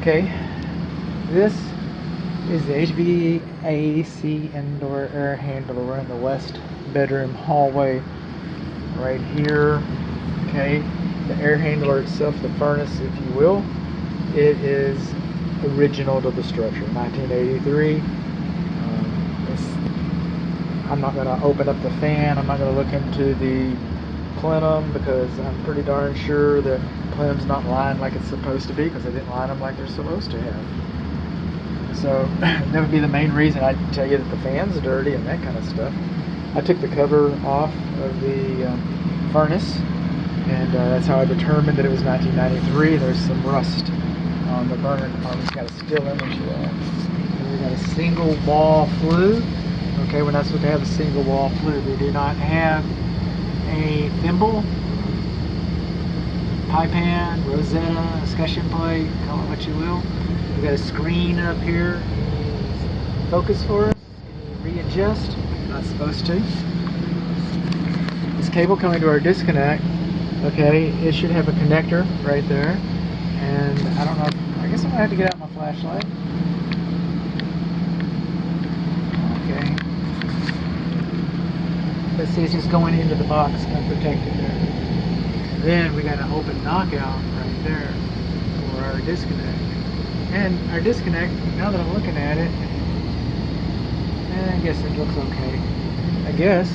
Okay, this is the HVAC indoor air handler. We're in the west bedroom hallway right here. Okay, the air handler itself, the furnace if you will, it is original to the structure, 1983. I'm not going to open up the fan. I'm not going to look into the plenum because I'm pretty darn sure that plenum's not lined like it's supposed to be, because they didn't line them like they're supposed to have. So that would be the main reason I'd tell you that the fan's dirty and that kind of stuff. I took the cover off of the furnace, and that's how I determined that it was 1993. There's some rust on the burner compartment. It's got a still image of that. And we got a single wall flue. Okay, we're not supposed to have a single wall flue. We do not have a thimble, pie pan, Rozell, escutcheon plate, call it what you will. We've got a screen up here. Focus for us. Can you readjust? Not supposed to. This cable coming to our disconnect, okay, it should have a connector right there. And I don't know, I guess I'm gonna have to get out my flashlight. Okay. Let's see, it's just going into the box, unprotected there. Then we got an open knockout right there for our disconnect. And our disconnect, now that I'm looking at it, I guess it looks okay. I guess.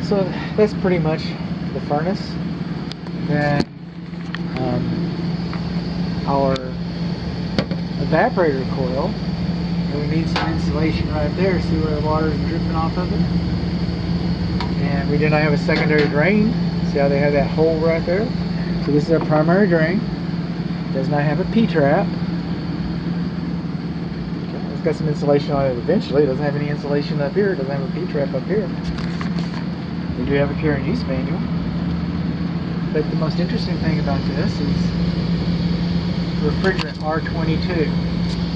So that's pretty much the furnace. Then our evaporator coil. And we need some insulation right there. See where the water is dripping off of it? And we do not have a secondary drain. See how they have that hole right there? So this is our primary drain. It does not have a P-trap. Okay, it's got some insulation on it eventually. It doesn't have any insulation up here. It doesn't have a P-trap up here. We do have a care and use manual. But the most interesting thing about this is refrigerant R22.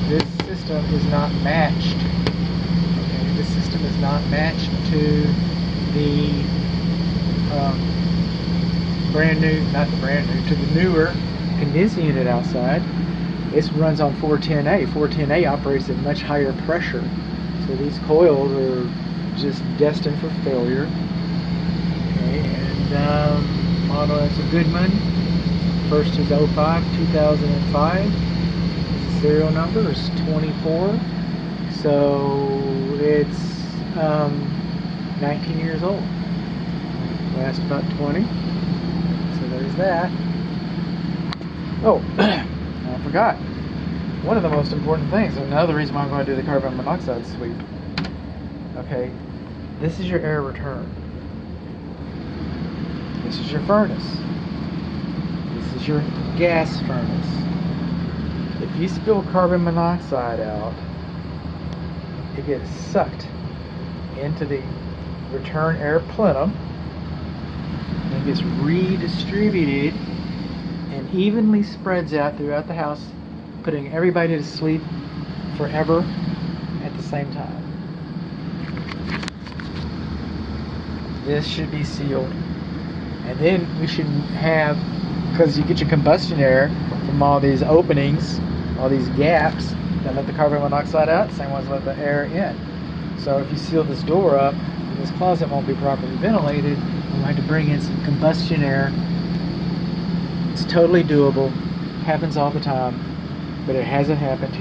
This system is not matched. Okay, this system is not matched to the to the newer condensing unit outside. This runs on 410A. 410A operates at much higher pressure. So these coils are just destined for failure. Okay, and model, that's a Goodman. First is 2005. Serial number is 24, so it's 19 years old. Last about 20. So there's that. Oh, I forgot. One of the most important things, and another reason why I'm going to do the carbon monoxide sweep. Okay, this is your air return. This is your furnace. This is your gas furnace. If you spill carbon monoxide out, it gets sucked into the return air plenum and gets redistributed and evenly spreads out throughout the house, putting everybody to sleep forever at the same time. This should be sealed. And then we should have, because you get your combustion air from all these openings, all these gaps that let the carbon monoxide out, same ones let the air in. So if you seal this door up, this closet won't be properly ventilated, and we'll have to bring in some combustion air. It's totally doable, happens all the time, but it hasn't happened here.